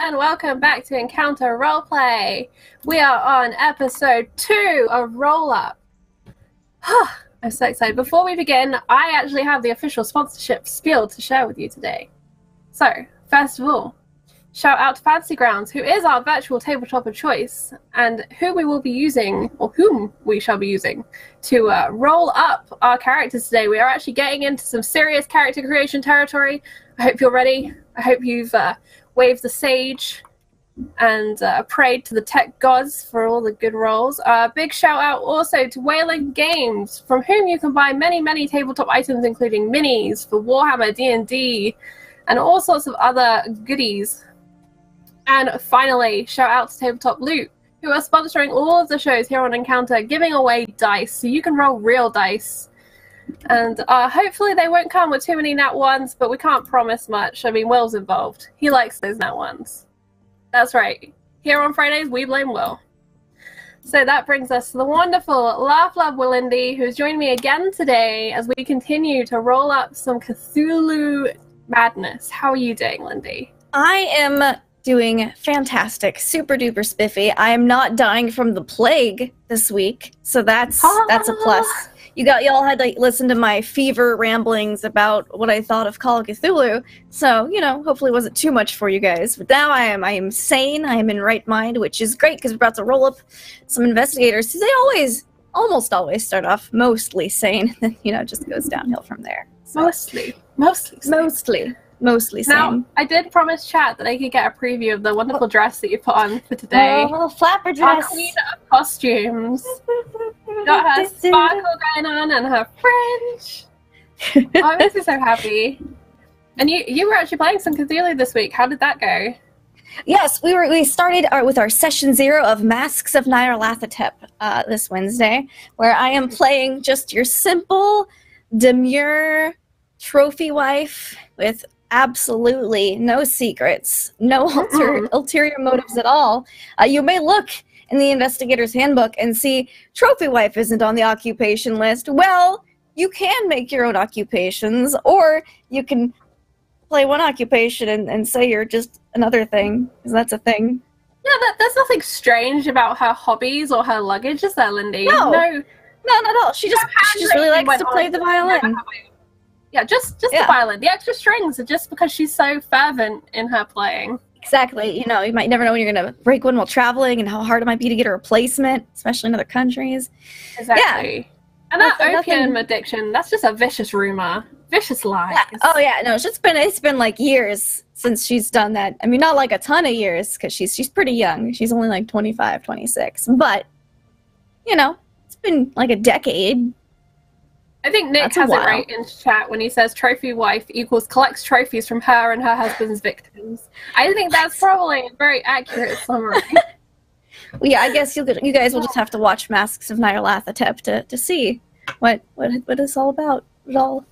and welcome back to Encounter Roleplay. We are on episode 2 of Roll Up. I'm so excited. Before we begin, I actually have the official sponsorship spiel to share with you today. So, first of all, shout out to Fantasy Grounds, who is our virtual tabletop of choice, and who we will be using, or whom we shall be using, to roll up our characters today. We are actually getting into some serious character creation territory. I hope you're ready. I hope you've waved the sage and prayed to the tech gods for all the good rolls. Big shout out also to Whaling Games, from whom you can buy many, many tabletop items, including minis for Warhammer, D&D, and all sorts of other goodies. And finally, shout out to Tabletop Loot, who are sponsoring all of the shows here on Encounter, giving away dice, so you can roll real dice. And hopefully they won't come with too many nat ones, but we can't promise much. I mean, Will's involved. He likes those nat ones. That's right. Here on Fridays, we blame Will. So that brings us to the wonderful Laugh Love Willindy, who's joining me again today as we continue to roll up some Cthulhu madness. How are you doing, Lindy? I am doing fantastic, super duper spiffy. I am not dying from the plague this week, so that's a plus. Y'all had to listen to my fever ramblings about what I thought of Call of Cthulhu, so hopefully it wasn't too much for you guys. But now I am sane. I am in right mind, which is great because we're about to roll up some investigators. So they almost always start off mostly sane, then it just goes downhill from there. So. Mostly same. Now, I did promise chat that I could get a preview of the wonderful dress that you put on for today. Oh, flapper dress. Our queen of costumes. Got her sparkle going on and her fringe. Oh, I'm just so happy. And you were actually playing some Cthulhu this week. How did that go? Yes, we started with our session 0 of Masks of Nyarlathotep this Wednesday, where I am playing just your simple, demure trophy wife with absolutely no secrets, no ulterior motives at all. You may look in the investigator's handbook and see trophy wife isn't on the occupation list. Well, you can make your own occupations, or you can play one occupation and say you're just another thing, because that's a thing. Yeah, there's nothing strange about her hobbies or her luggage, is there, Lindy? No, not at all. She just really likes to play the violin. Yeah, just the violin. The extra strings are just because she's so fervent in her playing. Exactly. You might never know when you're going to break one while traveling and how hard it might be to get a replacement, especially in other countries. Exactly. Yeah. And that opium addiction, that's just a vicious rumor. Vicious lies. Yeah. Oh, yeah. No, it's been like years since she's done that. I mean, not like a ton of years, because she's pretty young. She's only like 25, 26. But, it's been like a decade. I think Nick has it right in chat when he says trophy wife equals collects trophies from her and her husband's victims. I think that's probably a very accurate summary. Well, yeah, I guess you guys will just have to watch Masks of Nyarlathotep to see what it's all about. How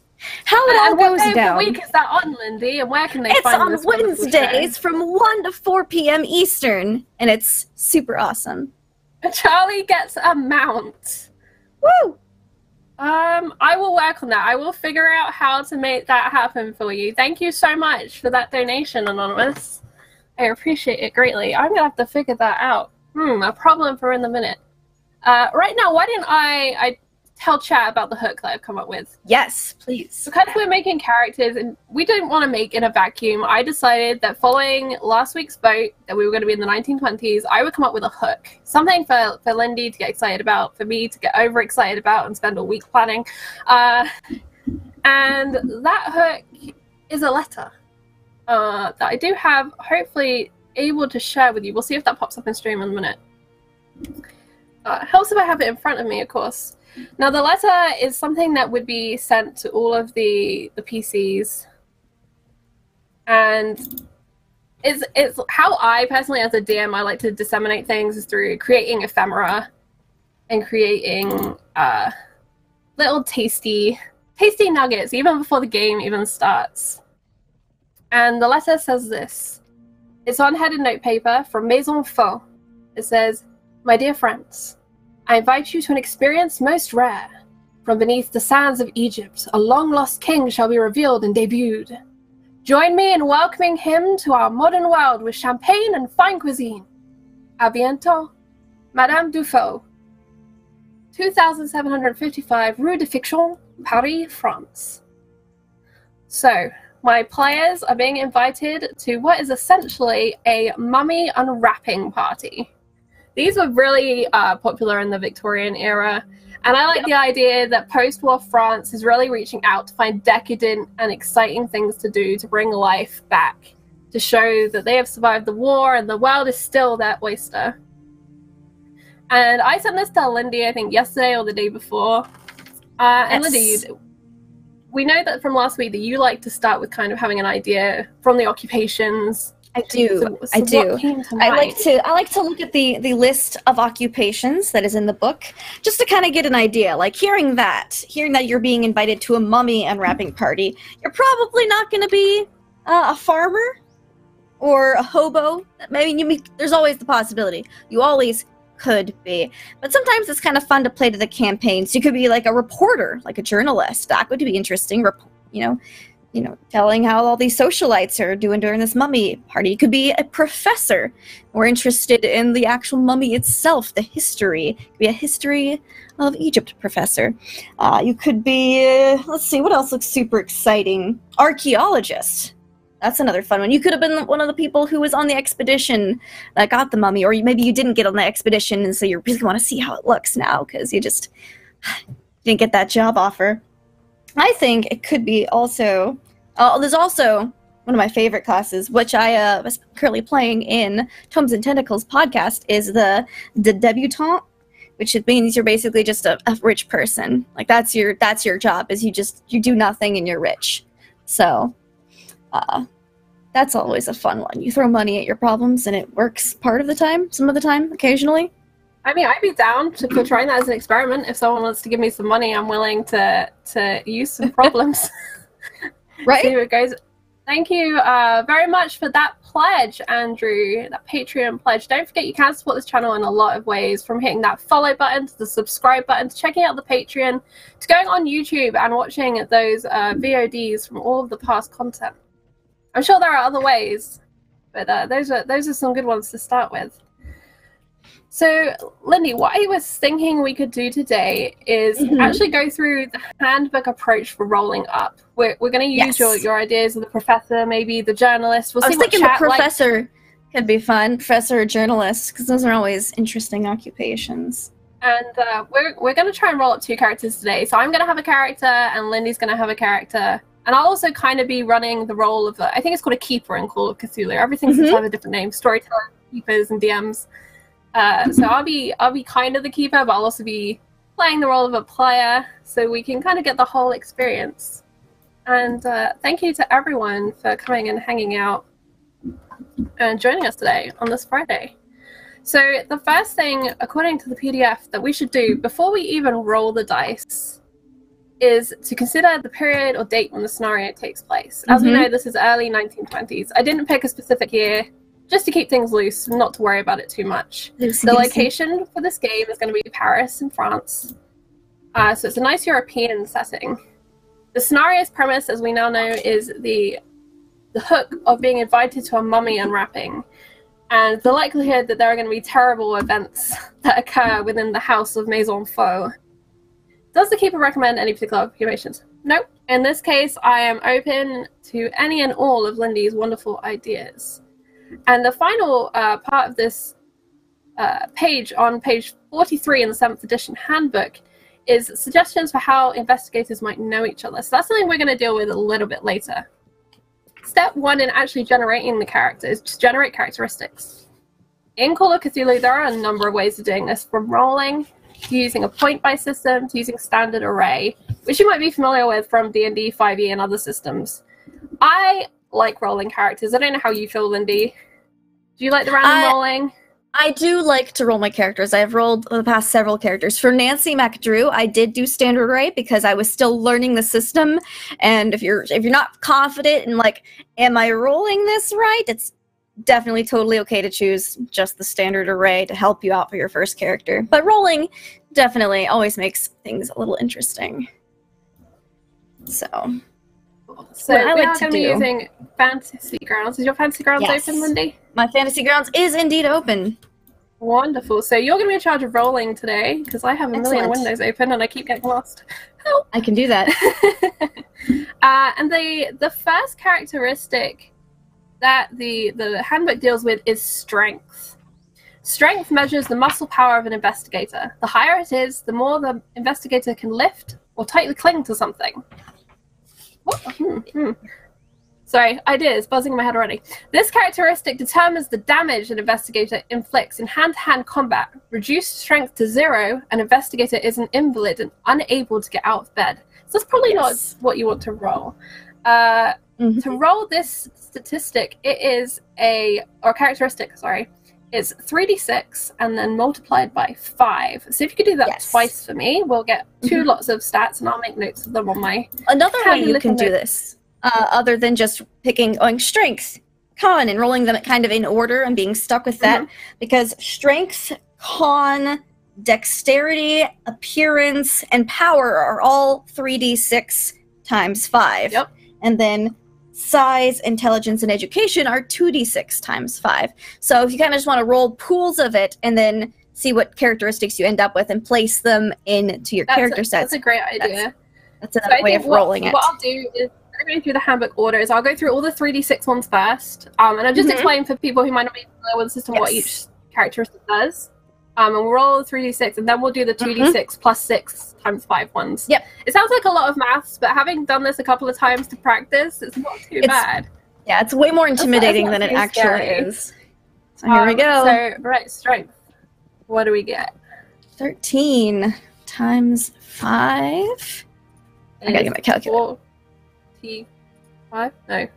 it all goes down. What week is that on, Lindy? And where can they find this? It's on Wednesdays from 1 to 4 p.m. Eastern, and it's super awesome. Charlie gets a mount. Woo! I will work on that. I will figure out how to make that happen for you. Thank you so much for that donation, Anonymous. I appreciate it greatly. I'm gonna have to figure that out. A problem for in the minute. Right now, why didn't I tell chat about the hook that I've come up with? Yes, please. Because we're making characters and we didn't want to make in a vacuum, I decided that following last week's vote that we were going to be in the 1920s, I would come up with a hook. Something for Lindy to get excited about, for me to get overexcited about and spend a week planning. And that hook is a letter that I do have, hopefully able to share with you. We'll see if that pops up in stream in a minute. Helps if I have it in front of me, of course. Now, the letter is something that would be sent to all of the PCs, and it's how I personally, as a DM, I like to disseminate things is through creating ephemera and creating little tasty nuggets, even before the game even starts. And the letter says this. It's on headed notepaper from Maison Faux. It says, "My dear friends, I invite you to an experience most rare. From beneath the sands of Egypt, a long-lost king shall be revealed and debuted. Join me in welcoming him to our modern world with champagne and fine cuisine. À bientôt, Madame Dufault. 2755 Rue de Fiction, Paris, France. So, my players are being invited to what is essentially a mummy unwrapping party. These were really popular in the Victorian era, and I like the idea that post-war France is really reaching out to find decadent and exciting things to do to bring life back, to show that they have survived the war and the world is still their oyster. And I sent this to Lindy, I think yesterday or the day before. And Lindy, we know that from last week that you like to start with kind of having an idea from the occupations. I do. So I do. what came to I mind? like to look at the list of occupations that is in the book, just to kind of get an idea. Like hearing that you're being invited to a mummy unwrapping party, you're probably not going to be a farmer or a hobo. Maybe there's always the possibility. You always could be, but sometimes it's kind of fun to play to the campaigns. You could be like a reporter, like a journalist. That would be interesting. Telling how all these socialites are doing during this mummy party. You could be a professor, more interested in the actual mummy itself, the history. You could be a history of Egypt professor. You could be, let's see, what else looks super exciting? Archaeologist. That's another fun one. You could have been one of the people who was on the expedition that got the mummy, or maybe you didn't get on the expedition, and so you really want to see how it looks now because you just didn't get that job offer. I think it could be also... there's also one of my favorite classes, which I was currently playing in Tomes and Tentacles podcast, is the debutante, which means you're basically just a rich person. Like that's your job, is you do nothing and you're rich. So that's always a fun one. You throw money at your problems and it works part of the time, some of the time, occasionally. I mean, I'd be down for trying that as an experiment. If someone wants to give me some money, I'm willing to use some problems. Right? See how it goes. Thank you very much for that pledge, Andrew, that Patreon pledge. Don't forget you can support this channel in a lot of ways, from hitting that follow button to the subscribe button to checking out the Patreon to going on YouTube and watching those VODs from all of the past content. I'm sure there are other ways, but those are some good ones to start with. So, Lindy, what I was thinking we could do today is actually go through the handbook approach for rolling up. We're going to use your ideas of the professor, maybe the journalist. I was thinking the professor could be fun, professor or journalist, because those are always interesting occupations. And we're going to try and roll up 2 characters today. So I'm going to have a character, and Lindy's going to have a character. And I'll also kind of be running the role of I think it's called a keeper in Call of Cthulhu. Everything seems to have a different name: storyteller, keepers, and DMs. So I'll be kind of the keeper, but I'll also be playing the role of a player, so we can kind of get the whole experience. And thank you to everyone for coming and hanging out and joining us today on this Friday. So the first thing, according to the PDF, that we should do before we even roll the dice is to consider the period or date when the scenario takes place. As we know, this is early 1920s. I didn't pick a specific year, just to keep things loose, not to worry about it too much. The location for this game is going to be Paris in France. So it's a nice European setting. The scenario's premise, as we now know, is the hook of being invited to a mummy unwrapping, and the likelihood that there are going to be terrible events that occur within the house of Maison Faux. Does the keeper recommend any particular occupations? Nope. In this case, I am open to any and all of Lindy's wonderful ideas. And the final part of this page, on page 43 in the 7th edition handbook, is suggestions for how investigators might know each other. So that's something we're going to deal with a little bit later. Step 1 in actually generating the character is to generate characteristics. In Call of Cthulhu, there are a number of ways of doing this, from rolling, to using a point-buy system, to using standard array, which you might be familiar with from D&D 5e and other systems. I like rolling characters. I don't know how you feel, Lindy. Do you like the random rolling? I do like to roll my characters. I've rolled the past several characters. For Nancy MacDrew, I did do standard array because I was still learning the system. And if you're not confident in, like, am I rolling this right? It's definitely totally okay to choose just the standard array to help you out for your first character. But rolling definitely always makes things a little interesting. So So what I we like are to going to be do. using Fantasy Grounds. Is your Fantasy Grounds Yes. open, Lindy? My Fantasy Grounds is indeed open. Wonderful. So you're going to be in charge of rolling today, because I have a million Excellent. windows open and I keep getting lost. Help! I can do that. And the first characteristic that the handbook deals with is strength. Strength measures the muscle power of an investigator. The higher it is, the more the investigator can lift or tightly cling to something. Sorry, ideas buzzing in my head already. This characteristic determines the damage an investigator inflicts in hand-to-hand combat. Reduced strength to 0, an investigator is an invalid and unable to get out of bed. So that's probably not what you want to roll. To roll this statistic, it is characteristic, sorry, it's 3d6 and then multiplied by 5. So if you could do that twice for me, we'll get 2 lots of stats and I'll make notes of them on my... Another way you can do this, other than just going strength, con, and rolling them kind of in order and being stuck with that, because strength, con, dexterity, appearance, and power are all 3d6 times 5. Yep. And then size, intelligence, and education are 2d6 times 5. So if you kind of just want to roll pools of it and then see what characteristics you end up with and place them into your character sets. That's a great idea. That's another way of rolling it. What I'll do is, going through the handbook order, is I'll go through all the 3d6 ones first, and I'll just explain for people who might not be familiar with the system what each characteristic does. And we'll roll the 3d6, and then we'll do the 2d6 plus 6 times 5 ones. Yep. It sounds like a lot of maths, but having done this a couple of times to practice, it's not too bad. Yeah, it's way more intimidating than it actually is. So here we go. So, right, strength. What do we get? 13 times 5. I gotta get my calculator. 45? No.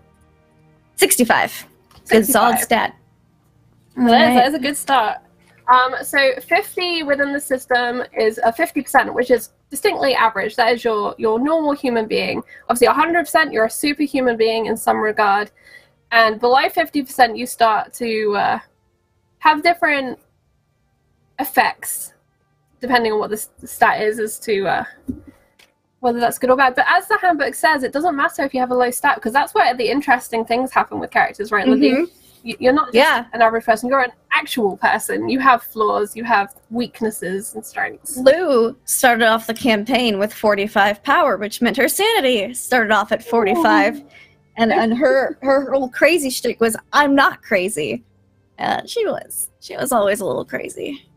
65. Good solid stat. That is a good start. So 50 within the system is a 50%, which is distinctly average. That is your normal human being. Obviously, 100%, you're a superhuman being in some regard. And below 50%, you start to have different effects, depending on what the stat is, as to whether that's good or bad. But as the handbook says, it doesn't matter if you have a low stat, because that's where the interesting things happen with characters, right, Lindy? You're not just an average person, you're an actual person. You have flaws, you have weaknesses and strengths. Lou started off the campaign with 45 power, which meant her sanity started off at 45. And her whole crazy shtick was, I'm not crazy. She was always a little crazy.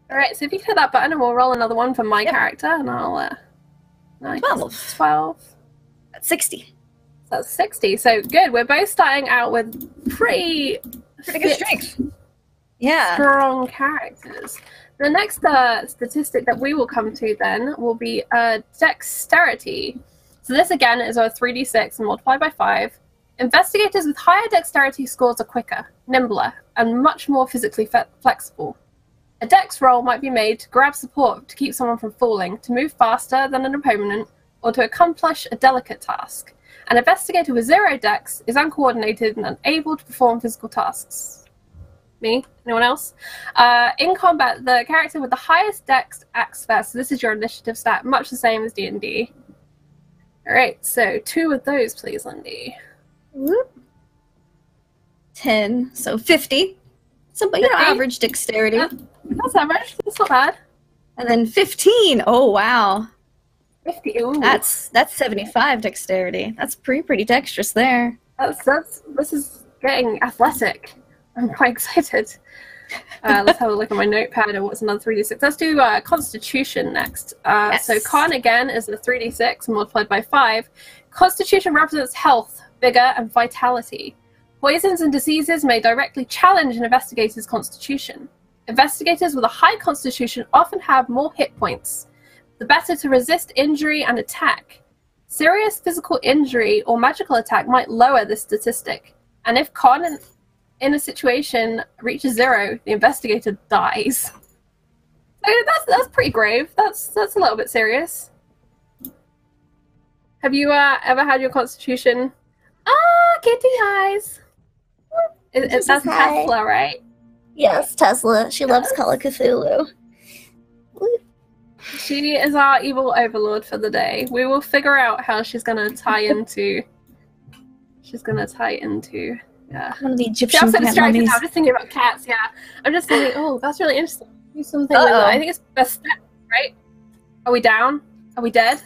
Alright, so if you hit that button and we'll roll another one for my character, and I'll... 12. That's 60. That's 60. So good. We're both starting out with pretty good strength. Yeah. Strong characters. The next statistic that we will come to then will be dexterity. So this again is a 3d6 and multiplied by 5. Investigators with higher dexterity scores are quicker, nimbler, and much more physically flexible. A dex roll might be made to grab support to keep someone from falling, to move faster than an opponent, or to accomplish a delicate task. An investigator with 0 dex is uncoordinated and unable to perform physical tasks. Me? Anyone else? In combat, the character with the highest dex acts first. So this is your initiative stat, much the same as D&D. Alright, so 2 of those, please, Lindy. Whoop. 10, so 50. So, but average dexterity. That's average. That's not bad. And then 15. Oh, wow. 50. Ooh. That's 75 dexterity. That's pretty dexterous there. This is getting athletic. I'm quite excited. Let's have a look at my notepad and what's another 3d6. Let's do Constitution next. So Con again is a 3d6 multiplied by 5. Constitution represents health, vigor, and vitality. Poisons and diseases may directly challenge an investigator's constitution. Investigators with a high constitution often have more hit points, the better to resist injury and attack. Serious physical injury or magical attack might lower this statistic, and if Con in a situation reaches 0, the investigator dies. So that's pretty grave. That's a little bit serious. Have you ever had your constitution? Kitty eyes. That's Tesla, right? Yes, Tesla. She loves Call of Cthulhu. She is our evil overlord for the day. We will figure out how she's going to tie into she's gonna tie it into. Yeah. One of the See, Egyptian I'm so cat distracted mummies. now. I'm just thinking about cats. Yeah. I'm just thinking. Oh, that's really interesting. Do something with it. I think it's best step, right? Are we down? Are we dead?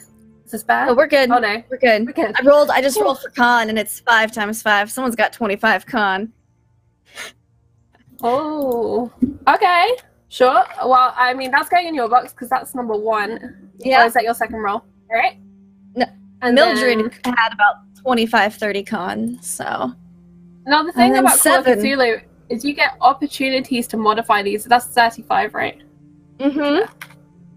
Is this bad? Oh, we're good. Oh no, we're good. We're good. I just rolled for con, and it's 5 times 5. Someone's got 25 con. Oh. Okay. Sure. Well, I mean, that's going in your box because that's number 1. Yeah. Or is that your second roll? All right. No. And Mildred had about 25, 30 con, so. Now the thing about Call of 7. Cthulhu is you get opportunities to modify these. That's 35, right? Mm-hmm.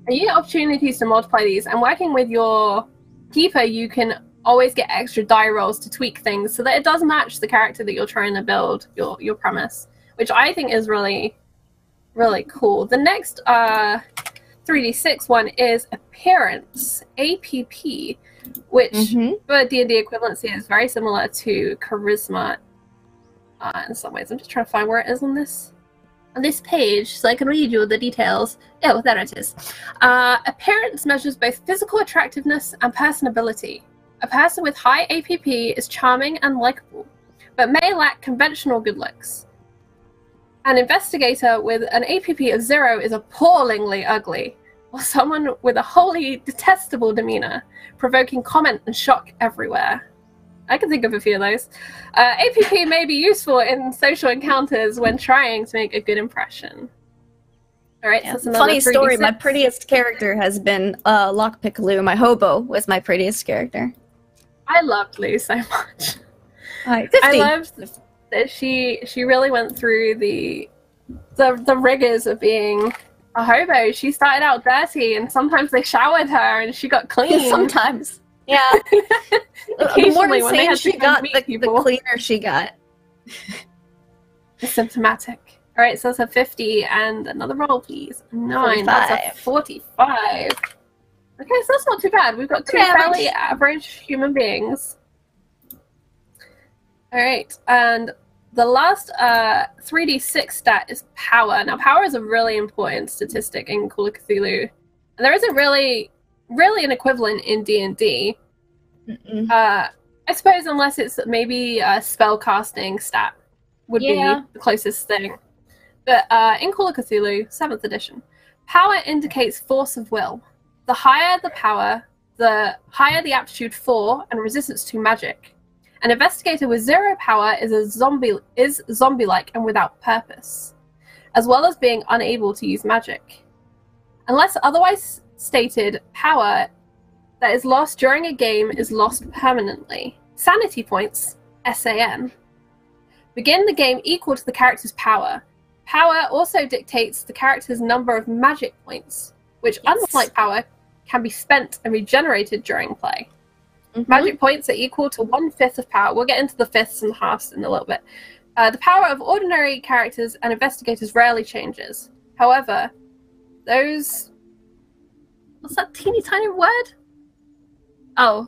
And you get opportunities to multiply these. And working with your keeper, you can always get extra die rolls to tweak things so that it does match the character that you're trying to build, your premise, which I think is really, really cool. The next 3d6 one is Appearance, APP, which for D&D equivalency is very similar to Charisma in some ways. I'm just trying to find where it is on this page so I can read you the details. Oh, there it is. Appearance measures both physical attractiveness and personability. A person with high APP is charming and likable, but may lack conventional good looks. An investigator with an APP of 0 is appallingly ugly, while someone with a wholly detestable demeanor, provoking comment and shock everywhere. I can think of a few of those. APP may be useful in social encounters when trying to make a good impression. All right, Yeah. so that's Funny story, 3d6. my prettiest character has been Lockpick Lou. My hobo was my prettiest character. I loved Lou so much. Alright, 50. I loved that she really went through the rigors of being a hobo. She started out dirty, and sometimes they showered her, and she got clean. Sometimes. Yeah. The more insane she got, the cleaner she got. It's symptomatic. All right, so that's a 50, and another roll, please. 9. That's a 45. Okay, so that's not too bad. We've got 2 fairly average human beings. All right, and the last 3d6 stat is power. Now, power is a really important statistic in Call of Cthulhu, and there isn't really an equivalent in D&D. I suppose unless it's maybe a spellcasting stat would be the closest thing. But in Call of Cthulhu, 7th edition, power indicates force of will. The higher the power, the higher the aptitude for and resistance to magic. An investigator with 0 power is zombie-like and without purpose, as well as being unable to use magic. Unless otherwise stated, power that is lost during a game is lost permanently. Sanity points, SAN, begin the game equal to the character's power. Power also dictates the character's number of magic points, which, unlike power, can be spent and regenerated during play. Magic points are equal to 1/5 of power. We'll get into the fifths and halves in a little bit. The power of ordinary characters and investigators rarely changes. However, those... What's that teeny tiny word? Oh,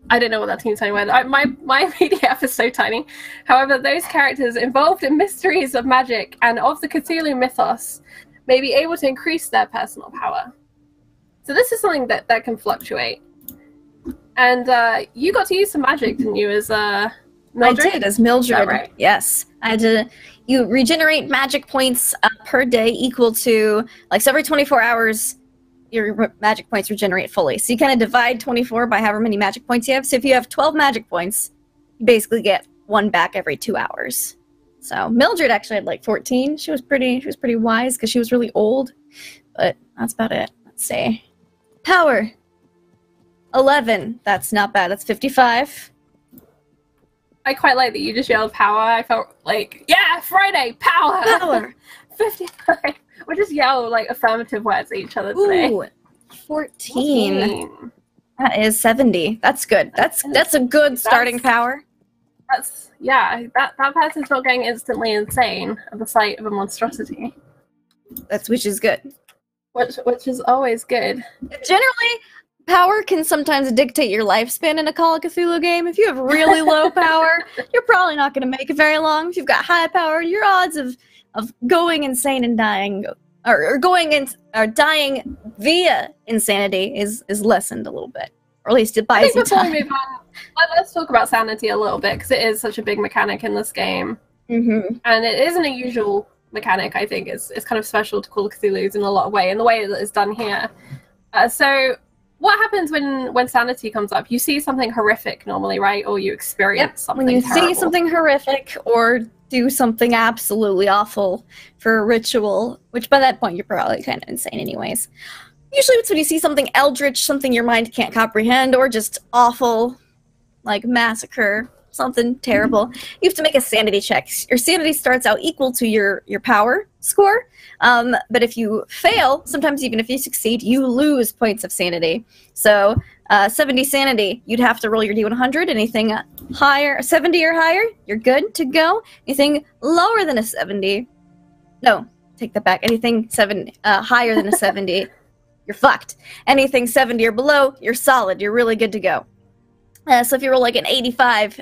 I don't know what that teeny tiny word. My PDF is so tiny. However, those characters involved in mysteries of magic and of the Cthulhu mythos may be able to increase their personal power. So this is something that can fluctuate. And you got to use some magic, didn't you, as Mildred? I did, as Mildred. Right? Yes. I had to... You regenerate magic points per day equal to... Like, so every 24 hours, your magic points regenerate fully. So you kind of divide 24 by however many magic points you have. So if you have 12 magic points, you basically get 1 back every 2 hours. So Mildred actually had like 14. She was pretty wise because she was really old. But that's about it. Let's see. Power. 11. That's not bad. That's 55. I quite like that you just yelled power. I felt like, yeah, Friday, power! Power! 55. We'll just yell like affirmative words at each other today. Ooh, 14. That is 70. That's good. That's a good starting power. That's, yeah, that person's not going instantly insane at the sight of a monstrosity. Which is good. Which is always good. Generally, power can sometimes dictate your lifespan in a Call of Cthulhu game. If you have really low power, you're probably not going to make it very long. If you've got high power, your odds of going insane and dying, or dying via insanity is lessened a little bit, or at least it buys you time. Before we move on, Let's talk about sanity a little bit, because it is such a big mechanic in this game. Mm-hmm. And it isn't a usual mechanic, I think. It's kind of special to Call of Cthulhu's in a lot of ways, in the way that it's done here. So what happens when sanity comes up? You see something horrific normally, right? Or you experience something when you terrible. see something horrific or do something absolutely awful for a ritual, which by that point you're probably kind of insane anyways. Usually it's when you see something eldritch, something your mind can't comprehend, or just awful, like massacre, something terrible. You have to make a sanity check. Your sanity starts out equal to your power score, but if you fail, sometimes even if you succeed, you lose points of sanity. So 70 sanity, you'd have to roll your D100. Anything higher, 70 or higher, you're good to go. Anything lower than a 70, no, take that back. Anything higher than a 70, you're fucked. Anything 70 or below, you're solid. You're really good to go. So if you roll like an 85,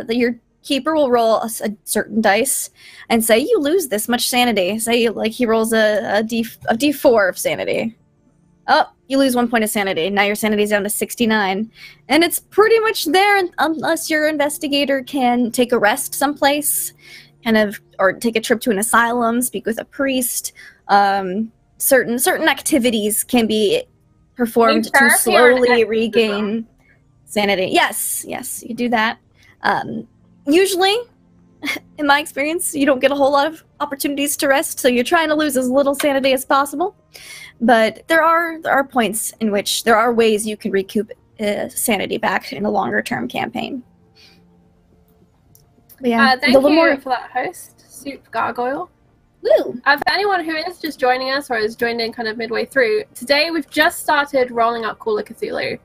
your keeper will roll a certain dice and say you lose this much sanity. Say like he rolls a D4 of sanity. Oh, you lose 1 point of sanity. Now your sanity is down to 69. And it's pretty much there unless your investigator can take a rest someplace, or take a trip to an asylum, speak with a priest. Certain activities can be performed to slowly regain sanity. Yes, you do that. Usually, in my experience, you don't get a whole lot of opportunities to rest, so you're trying to lose as little sanity as possible. But there are points in which there are ways you can recoup sanity back in a longer term campaign. But yeah, thank you for that host, Soup Gargoyle. Woo! For anyone who is just joining us or has joined in kind of midway through, today we've just started rolling up Call of Cthulhu.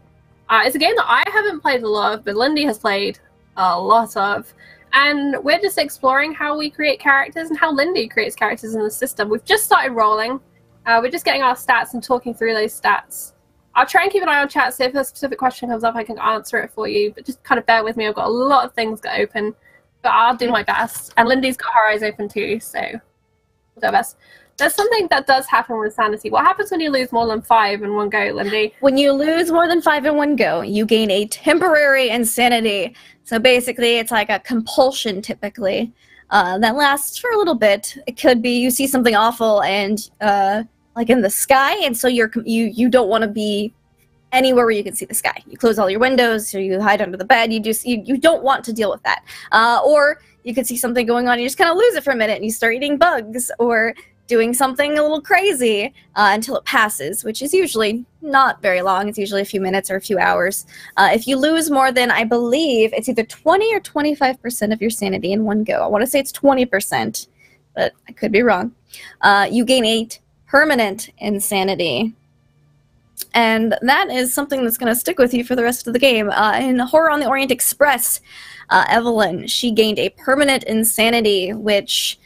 It's a game that I haven't played a lot of, but Lindy has played a lot of. And we're just exploring how we create characters and how Lindy creates characters in the system. We've just started rolling. We're just getting our stats and talking through those stats. I'll try and keep an eye on chat, so if a specific question comes up, I can answer it for you. But just kind of bear with me. I've got a lot of things to open, but I'll do my best. And Lindy's got her eyes open too, so we'll do our best. There's something that does happen with sanity. What happens when you lose more than 5 in one go, Lindy? When you lose more than 5 in one go, you gain a temporary insanity. So basically, it's like a compulsion, typically, that lasts for a little bit. It could be you see something awful and like in the sky, and so you don't want to be anywhere where you can see the sky. You close all your windows, or you hide under the bed. You don't want to deal with that. Or you could see something going on, and you just kind of lose it for a minute, and you start eating bugs, or doing something a little crazy until it passes, which is usually not very long. It's usually a few minutes or a few hours. If you lose more than, I believe, it's either 20 or 25% of your sanity in one go. I want to say it's 20%, but I could be wrong. You gain 8 permanent insanity. And that is something that's going to stick with you for the rest of the game. In Horror on the Orient Express, Evelyn, she gained a permanent insanity, which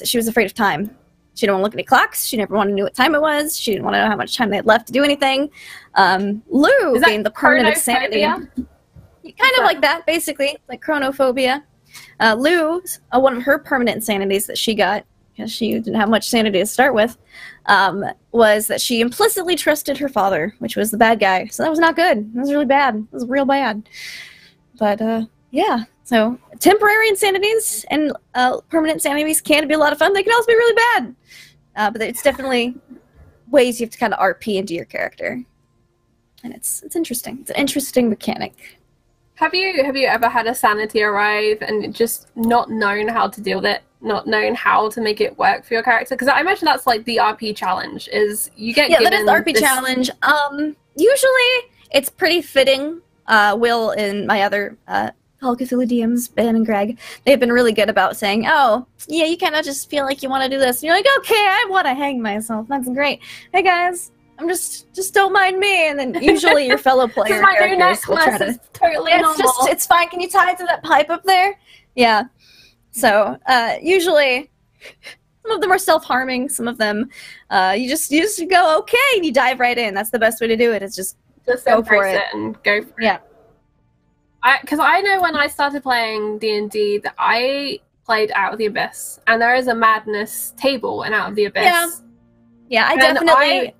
she was afraid of time. She didn't want to look at any clocks. She never wanted to know what time it was. She didn't want to know how much time they had left to do anything. Lou gained the permanent insanity. Kind of like that, basically, like chronophobia. Lou, one of her permanent insanities that she got, because she didn't have much sanity to start with, was that she implicitly trusted her father, which was the bad guy. So that was not good. That was really bad. It was real bad. But, yeah. So temporary insanities and permanent insanities can be a lot of fun. They can also be really bad. But it's definitely ways you have to kind of RP into your character. And it's interesting. It's an interesting mechanic. Have you ever had a sanity arrive and just not known how to deal with it? Not known how to make it work for your character? Because I imagine that's like the RP challenge, is you get given... Yeah, that is the RP challenge. Usually it's pretty fitting. Will and my other Call of Cthulhu DMs, Ben and Greg, they've been really good about saying, oh, yeah, you kind of just feel like you want to do this. And you're like, okay, I want to hang myself. That's great. Hey, guys, I'm just don't mind me. And then usually your fellow player characters will try to... Totally it's fine. Can you tie it to that pipe up there? Yeah. So, usually... Some of them are self-harming. Some of them, you just go, okay, and you dive right in. That's the best way to do it, is just go for it. And go for it. Yeah. Because I know when I started playing D&D that I played Out of the Abyss, and there is a madness table in Out of the Abyss. Yeah, I definitely...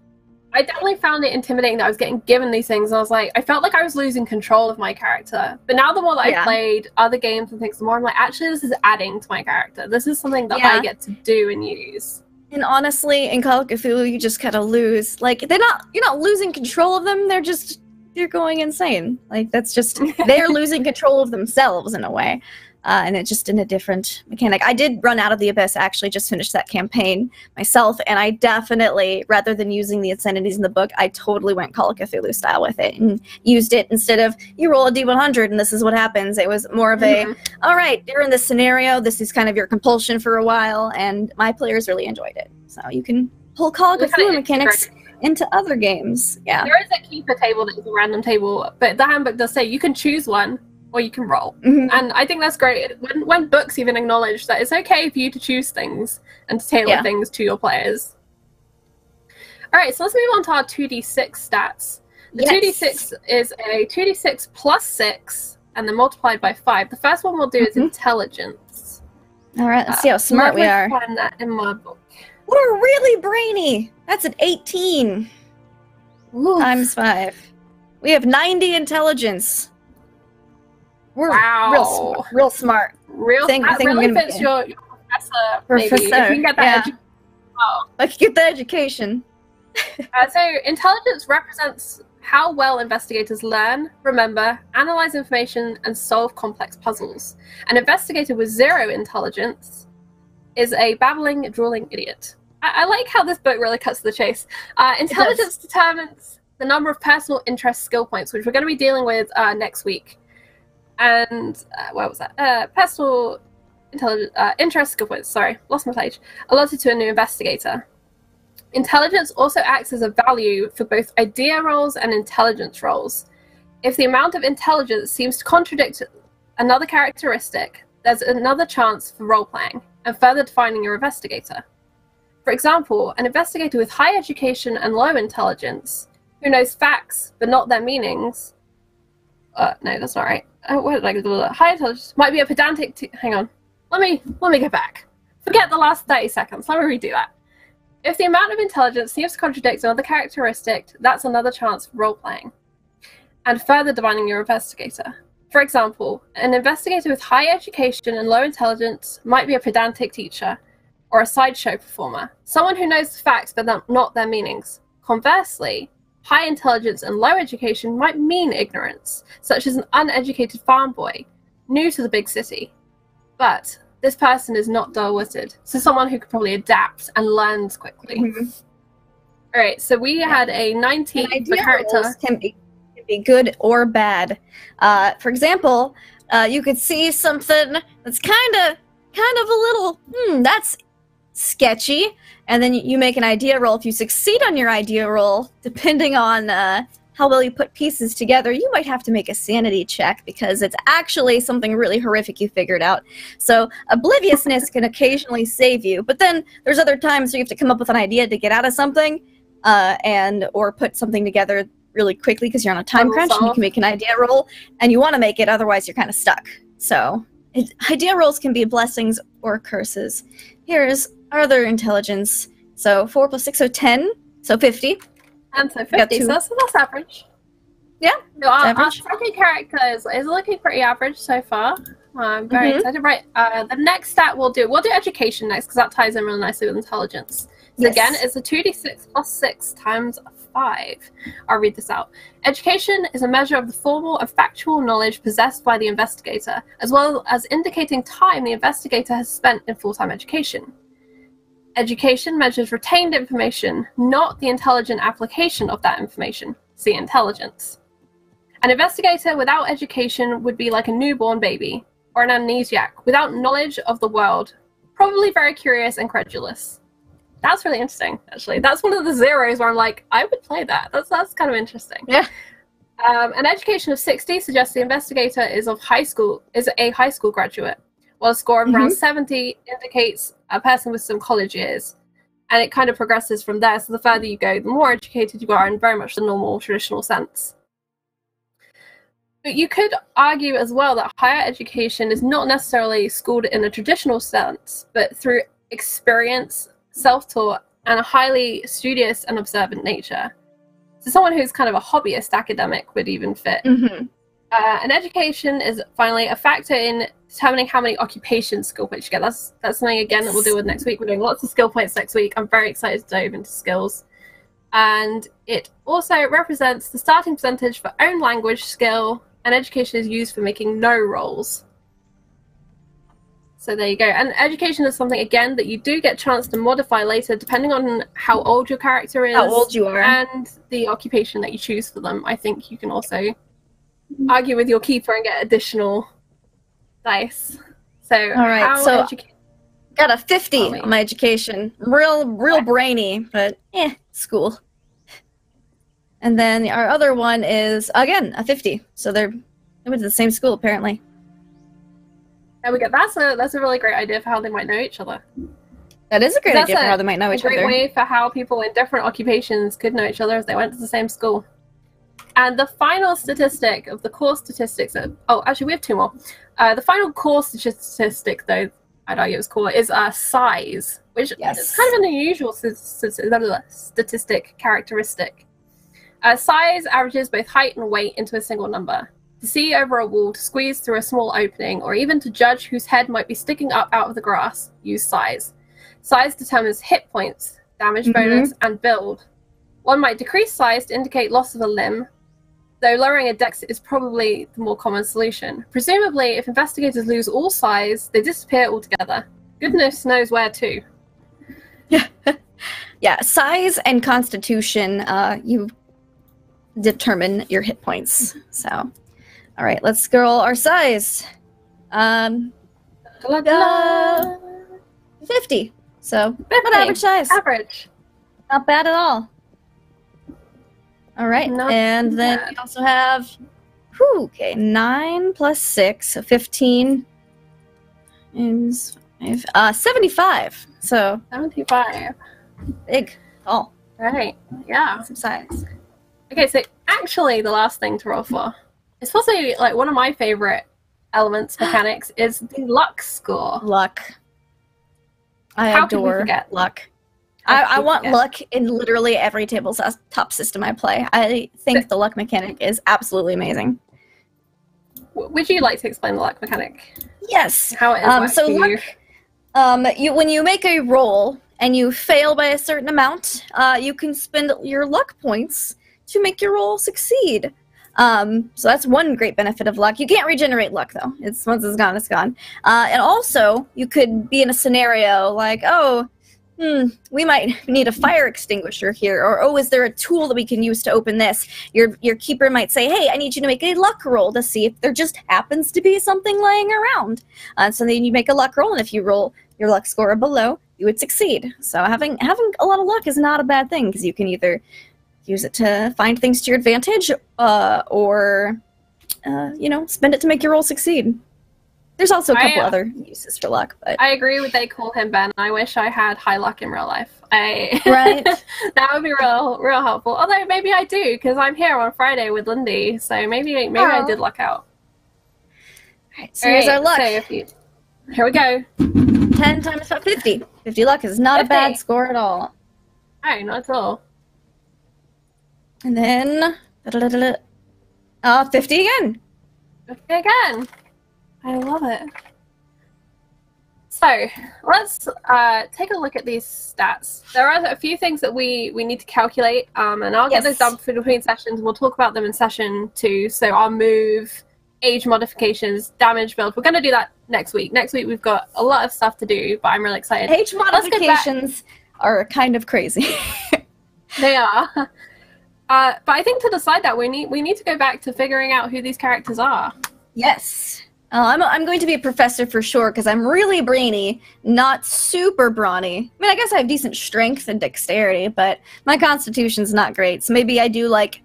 I definitely found it intimidating that I was getting given these things. And I was like, I felt like I was losing control of my character. But now the more that I've played other games and things, the more I'm like, actually, this is adding to my character. This is something that I get to do and use. And honestly, in Call of Cthulhu, you just kind of lose. Like, you're not losing control of them. They're going insane. Like, that's just, they're losing control of themselves in a way. And it's just in a different mechanic. I did run out of the Abyss, actually, just finished that campaign myself, and I definitely, rather than using the insanities in the book, I totally went Call of Cthulhu style with it and used it instead of, you roll a d100 and this is what happens. It was more of a, all right, you're in this scenario, this is kind of your compulsion for a while, and my players really enjoyed it. So you can pull Call of Cthulhu mechanics into other games. Yeah. There is a keeper table that is a random table, but the handbook does say you can choose one, or you can roll. And I think that's great. When books even acknowledge that it's okay for you to choose things and to tailor things to your players. All right, so let's move on to our 2d6 stats. The 2d6 is a 2d6 plus 6, and then multiplied by 5. The first one we'll do is intelligence. All right, let's see how smart we are. Find that in my book. We're really brainy. That's an 18 times 5. We have 90 intelligence. We're real smart. That really fits your professor. Maybe. If you can get that I could get the education. So intelligence represents how well investigators learn, remember, analyze information, and solve complex puzzles. An investigator with 0 intelligence is a babbling, drooling idiot. I like how this book really cuts to the chase. Intelligence determines the number of personal interest skill points, which we're going to be dealing with next week. And where was that? Personal intelligence interest skill points. Sorry, lost my page. Allotted to a new investigator. Intelligence also acts as a value for both idea rolls and intelligence rolls. If the amount of intelligence seems to contradict another characteristic, there's another chance for role-playing and further defining your investigator. For example, an investigator with high education and low intelligence, who knows facts but not their meanings. No, that's not right. What did I do? High intelligence might be a pedantic. Hang on. Let me go back. Forget the last 30 seconds. Let me redo that. If the amount of intelligence seems to contradict another characteristic, that's another chance for role-playing and further defining your investigator. For example, an investigator with high education and low intelligence might be a pedantic teacher or a sideshow performer, someone who knows the facts but not their meanings. Conversely, high intelligence and low education might mean ignorance, such as an uneducated farm boy, new to the big city. But this person is not dull-witted, so someone who could probably adapt and learns quickly. All right, so we had a 19 for character. Can be good or bad. For example, you could see something that's kind of a little, that's sketchy, and then you make an idea roll. If you succeed on your idea roll, depending on how well you put pieces together, you might have to make a sanity check because it's actually something really horrific you figured out. So obliviousness can occasionally save you, but then there's other times where you have to come up with an idea to get out of something or put something together really quickly because you're on a time crunch and you can make an idea roll and you want to make it, otherwise you're kind of stuck. So idea rolls can be blessings or curses. Here's other intelligence. So 4 plus 6, so 10, so 50. And so 50, so that's average. Yeah, so our second character is looking pretty average so far. I'm very excited. Right, the next stat we'll do education next because that ties in really nicely with intelligence. So again, it's a 2d6 plus 6 times 5. I'll read this out. Education is a measure of the formal and factual knowledge possessed by the investigator, as well as indicating time the investigator has spent in full-time education. Education measures retained information, not the intelligent application of that information. See intelligence. An investigator without education would be like a newborn baby, or an amnesiac, without knowledge of the world, probably very curious and credulous. That's really interesting, actually. That's one of the zeros where I'm like, I would play that. That's kind of interesting. Yeah. An education of 60 suggests the investigator is a high school graduate, while a score of around 70 indicates a person with some college years. And it kind of progresses from there. So the further you go, the more educated you are in very much the normal, traditional sense. But you could argue as well that higher education is not necessarily schooled in a traditional sense, but through experience, self-taught, and a highly studious and observant nature. So someone who's kind of a hobbyist academic would even fit. Mm-hmm. And education is finally a factor in determining how many occupation skill points you get. That's something, again, that we'll deal with next week. We're doing lots of skill points next week. I'm very excited to dive into skills. And it also represents the starting percentage for own language skill, and education is used for making no rolls. So there you go. And education is something, again, that you do get a chance to modify later, depending on how old your character is. How old you are. And the occupation that you choose for them. I think you can also argue with your keeper and get additional dice. So, all right, so got a 50 on my education. Real brainy, but school. And then our other one is, again, a 50. So they went to the same school, apparently. There we go. That's a really great idea for how they might know each other. That is a great idea for how they might know each other. A great way for how people in different occupations could know each other if they went to the same school. And the final statistic of the core statistics... Oh, actually, we have two more. The final core statistic, though, I'd argue it's core, is size, which is kind of an unusual statistic characteristic. Size averages both height and weight into a single number. To see over a wall, to squeeze through a small opening, or even to judge whose head might be sticking up out of the grass, use size. Size determines hit points, damage bonus, and build. One might decrease size to indicate loss of a limb, though lowering a dex is probably the more common solution. Presumably, if investigators lose all size, they disappear altogether. Goodness knows where to. Yeah, size and constitution, you determine your hit points. So, all right, let's scroll our size. 50. So, 50. what average size? Average. Not bad at all. All right, and then we also have, 9 plus 6, so 15 is 75. So 75. Big, tall. Right, yeah. Some size. Okay, so actually the last thing to roll for, it's supposed to be like one of my favorite elements, mechanics, is the luck score. Luck. I adore luck. I want luck in literally every tabletop system I play. I think the luck mechanic is absolutely amazing. Would you like to explain the luck mechanic? Yes. How it is so luck, when you make a roll and you fail by a certain amount, you can spend your luck points to make your roll succeed. So that's one great benefit of luck. You can't regenerate luck, though. Once it's gone, it's gone. And also, you could be in a scenario like, we might need a fire extinguisher here, or is there a tool that we can use to open this? Your keeper might say, hey, I need you to make a luck roll to see if there just happens to be something laying around. So then you make a luck roll, and if you roll your luck score below, you would succeed. So having a lot of luck is not a bad thing, because you can either use it to find things to your advantage, or spend it to make your roll succeed. There's also a couple other uses for luck, but I agree with they call him Ben. I wish I had high luck in real life. Right. That would be real helpful. Although maybe I do, because I'm here on Friday with Lindy, so maybe I did luck out. Alright, so here's our luck. So here we go. 10 times 50. 50 luck is not 50. A bad score at all. No, not at all. And then 50 again. 50 again. I love it. So let's take a look at these stats. There are a few things that we need to calculate, and I'll get those done between sessions. We'll talk about them in session 2. So our move, age modifications, damage build. We're going to do that next week. Next week we've got a lot of stuff to do, but I'm really excited. Age modifications are kind of crazy. They are. But I think to decide that we need to go back to figuring out who these characters are. Yes. I'm going to be a professor for sure, because I'm really brainy, not super brawny. I mean, I guess I have decent strength and dexterity, but my constitution's not great. So maybe I do, like,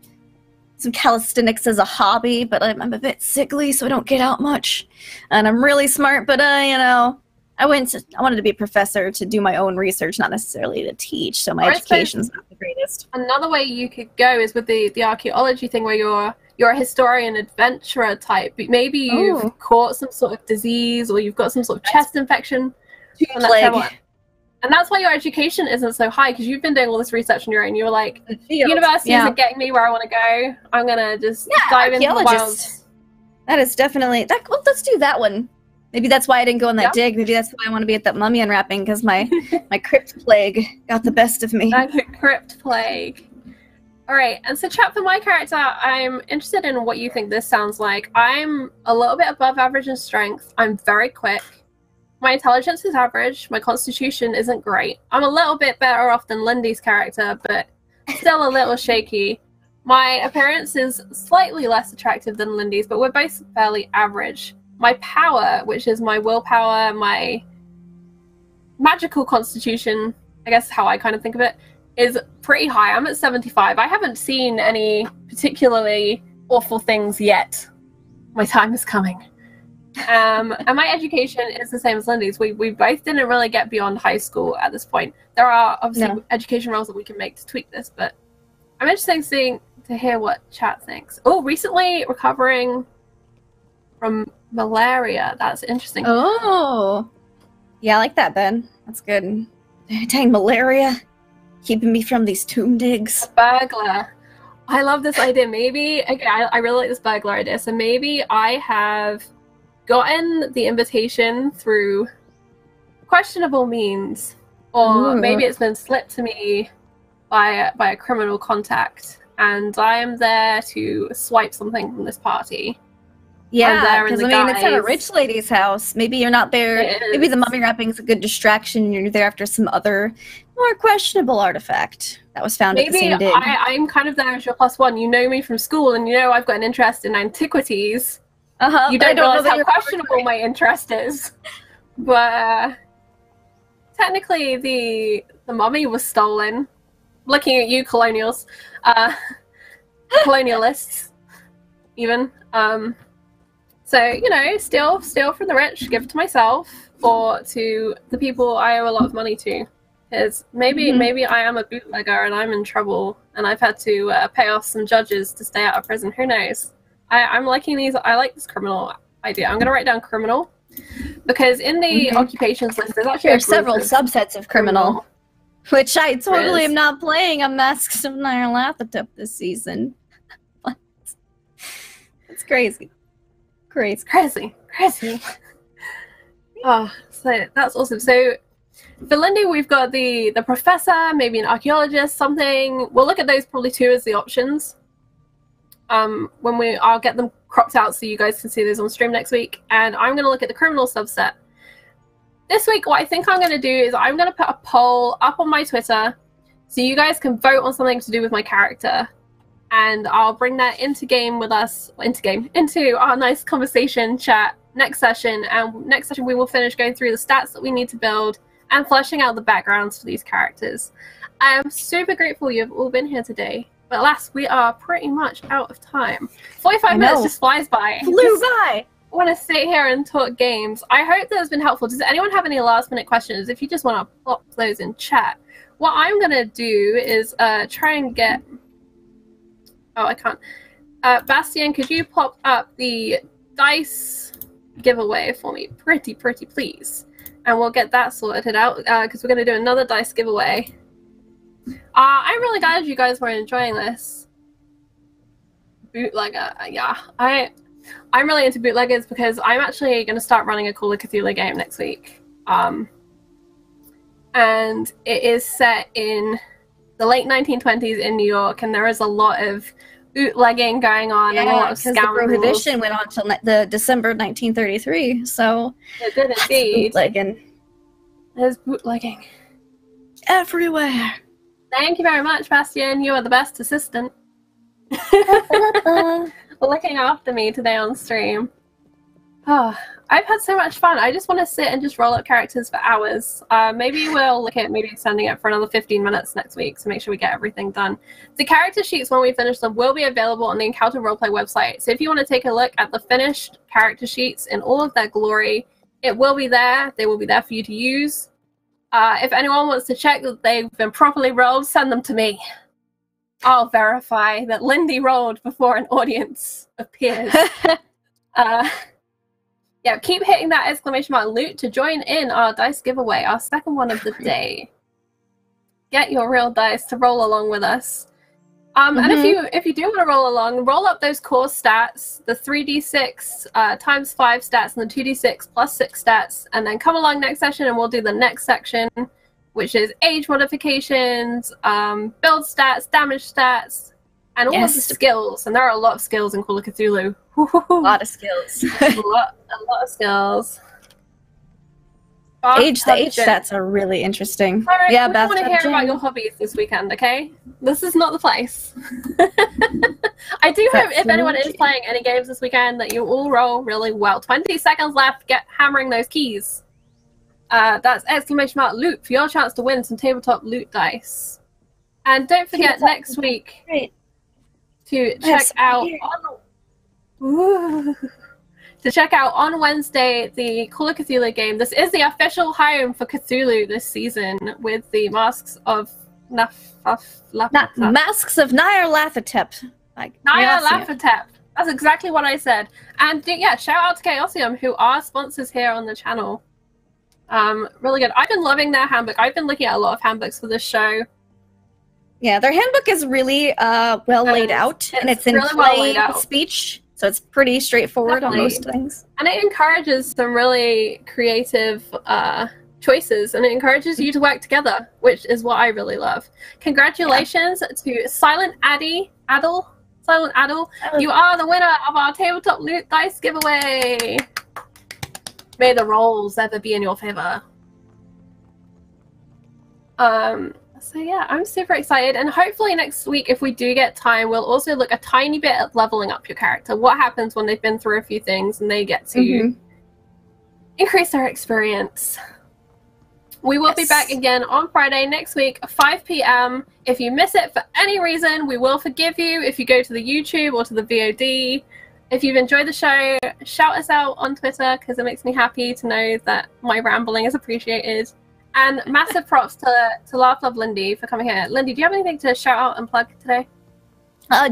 some calisthenics as a hobby, but I'm a bit sickly, so I don't get out much. And I'm really smart, but, I wanted to be a professor to do my own research, not necessarily to teach, so my education's not the greatest. Another way you could go is with the archaeology thing, where you're a historian adventurer type. Maybe you've caught some sort of disease, or you've got some sort of chest infection. Plague. And that's why your education isn't so high, because you've been doing all this research on your own. You're like, university isn't getting me where I want to go. I'm going to just dive into the wilds. That is definitely... Well, let's do that one. Maybe that's why I didn't go on that dig. Maybe that's why I want to be at that mummy unwrapping, because my crypt plague got the best of me. Crypt plague. All right, and so chat, for my character, I'm interested in what you think this sounds like. I'm a little bit above average in strength. I'm very quick. My intelligence is average. My constitution isn't great. I'm a little bit better off than Lindy's character, but still a little shaky. My appearance is slightly less attractive than Lindy's, but we're both fairly average. My power, which is my willpower, my magical constitution, I guess how I kind of think of it, is pretty high. I'm at 75. I haven't seen any particularly awful things yet. My time is coming. And my education is the same as Lindy's. We both didn't really get beyond high school at this point. There are obviously education roles that we can make to tweak this, but I'm interested to hear what chat thinks. Oh, recently recovering from malaria. That's interesting. Oh, yeah, I like that, Ben. That's good. Dang, malaria. Keeping me from these tomb digs. A burglar. I love this idea. Maybe, okay, I really like this burglar idea. So maybe I have gotten the invitation through questionable means, or maybe it's been slipped to me by a criminal contact, and I am there to swipe something from this party. Yeah, because I mean, it's at a rich lady's house. Maybe you're not there. Maybe the mummy wrapping is a good distraction, and you're there after some other more questionable artifact that was found at the same dig. I'm kind of there as your +1. You know me from school, and you know I've got an interest in antiquities. You don't realize how questionable my interest is. But technically, the mummy was stolen. Looking at you, colonials. Colonialists, even. So, you know, steal from the rich, give it to myself, or to the people I owe a lot of money to. Because maybe I am a bootlegger and I'm in trouble, and I've had to pay off some judges to stay out of prison. Who knows? I'm liking these. I like this criminal idea. I'm going to write down criminal, because in the occupations list, there's actually several subsets of criminal, which I totally am not playing on Masks of Nyarlathotep this season. It's crazy. Crazy. Oh, so that's awesome. So for Lindy, we've got the professor, maybe an archaeologist, something. We'll look at those probably too as the options. I'll get them cropped out so you guys can see those on stream next week. And I'm going to look at the criminal subset. This week, what I think I'm going to do is I'm going to put a poll up on my Twitter so you guys can vote on something to do with my character. And I'll bring that into our nice conversation chat next session. And next session, we will finish going through the stats that we need to build and fleshing out the backgrounds for these characters. I am super grateful you've all been here today. But alas, we are pretty much out of time. 45 minutes just flies by. Flew by! I want to sit here and talk games. I hope that has been helpful. Does anyone have any last-minute questions? If you just want to pop those in chat. What I'm going to do is try and get... Oh, I can't. Bastian, could you pop up the dice giveaway for me? Pretty please. And we'll get that sorted out, because we're going to do another dice giveaway. I'm really glad you guys were enjoying this. Bootlegger, yeah. I'm really into bootleggers because I'm actually going to start running a Call of Cthulhu game next week. And it is set in the late 1920s in New York, and there is a lot of bootlegging going on, and a lot of scoundrels. The prohibition went on till the December 1933, so it did indeed. Bootlegging. There's bootlegging everywhere. Thank you very much, Bastian. You are the best assistant. Looking after me today on stream. Oh, I've had so much fun. I just want to sit and just roll up characters for hours. Maybe we'll look at extending it for another 15 minutes next week to make sure we get everything done. The character sheets, when we finish them, will be available on the Encounter Roleplay website. So if you want to take a look at the finished character sheets in all of their glory, it will be there. They will be there for you to use. If anyone wants to check that they've been properly rolled, send them to me. I'll verify that Lindy rolled before an audience of peers. Yeah, keep hitting that exclamation mark loot to join in our dice giveaway, our second one of the day. Get your real dice to roll along with us. And if you do want to roll along, roll up those core stats, the 3d6 times 5 stats and the 2d6 plus 6 stats, and then come along next session and we'll do the next section, which is age modifications, build stats, damage stats, and all of the skills. And there are a lot of skills in Call of Cthulhu. A lot of skills. a lot of skills. The age stats are really interesting. All right, yeah, we want to hear about your hobbies this weekend, okay? This is not the place. I do hope if anyone is playing any games this weekend that you all roll really well. 20 seconds left. Get hammering those keys. That's exclamation mark loot for your chance to win some tabletop loot dice. And don't forget next week to check out on Wednesday the Call of Cthulhu game. This is the official home for Cthulhu this season with the Masks of Masks of Nyarlathotep. Nyarlathotep. That's exactly what I said. And yeah, shout out to Chaosium, who are sponsors here on the channel. Really good. I've been loving their handbook. I've been looking at a lot of handbooks for this show. Yeah, their handbook is really well laid out, and it's in really plain speech, so it's pretty straightforward on most things. And it encourages some really creative choices, and it encourages you to work together, which is what I really love. Congratulations to Silent Adel. You are the winner of our tabletop loot dice giveaway. May the rolls ever be in your favor. So yeah, I'm super excited, and hopefully next week, if we do get time, we'll also look a tiny bit at leveling up your character. What happens when they've been through a few things and they get to increase their experience. We will be back again on Friday next week, 5 p.m. If you miss it for any reason, we will forgive you if you go to the YouTube or to the VOD. If you've enjoyed the show, shout us out on Twitter, because it makes me happy to know that my rambling is appreciated. And massive props to Laugh Love Lindy for coming here. Lindy, do you have anything to shout out and plug today?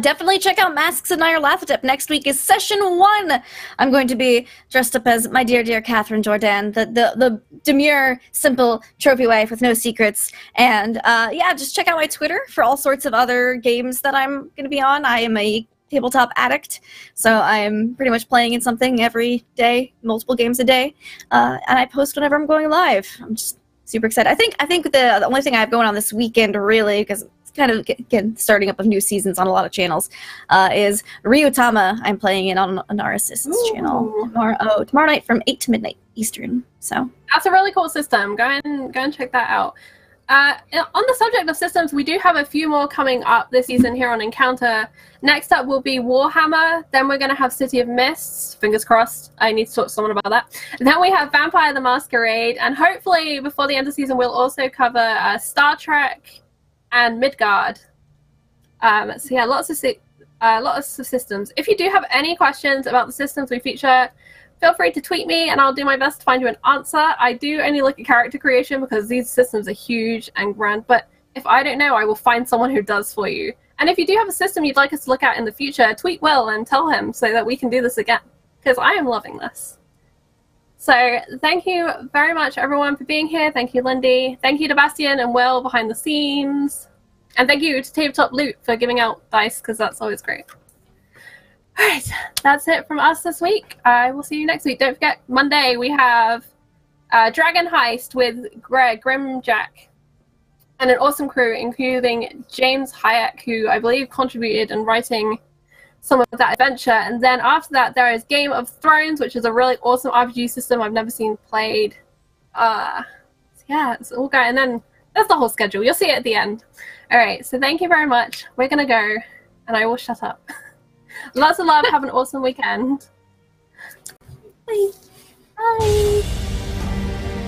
Definitely check out Masks of Nyarlathotep. Next week is session 1. I'm going to be dressed up as my dear Catherine Jordan, the demure, simple trophy wife with no secrets. And yeah, just check out my Twitter for all sorts of other games that I'm going to be on. I am a tabletop addict, so I'm pretty much playing in something every day, multiple games a day. And I post whenever I'm going live. I'm just super excited. I think the only thing I have going on this weekend, really, because it's kind of again starting up of new seasons on a lot of channels, is Ryutama. I'm playing it on Anara Systems channel tomorrow night from 8 to midnight Eastern. So that's a really cool system. Go and check that out. On the subject of systems, we do have a few more coming up this season here on Encounter. Next up will be Warhammer. Then we're going to have City of Mists. Fingers crossed. I need to talk to someone about that. And then we have Vampire the Masquerade. And hopefully before the end of the season, we'll also cover Star Trek and Midgard. So yeah, lots of systems. If you do have any questions about the systems we feature, feel free to tweet me and I'll do my best to find you an answer. I do only look at character creation because these systems are huge and grand, but if I don't know, I will find someone who does for you. And if you do have a system you'd like us to look at in the future, tweet Will and tell him so that we can do this again, because I am loving this. So thank you very much, everyone, for being here. Thank you, Lindy. Thank you to Bastian and Will behind the scenes. And thank you to Tabletop Loot for giving out dice, because that's always great. All right, that's it from us this week. I will see you next week. Don't forget, Monday we have Dragon Heist with Greg Grimjack and an awesome crew, including James Hayek, who I believe contributed in writing some of that adventure. And then after that, there is Game of Thrones, which is a really awesome RPG system I've never seen played. So yeah, it's all going. And then that's the whole schedule. You'll see it at the end. All right, so thank you very much. We're going to go, and I will shut up. Lots of love. Have an awesome weekend. Bye. Bye.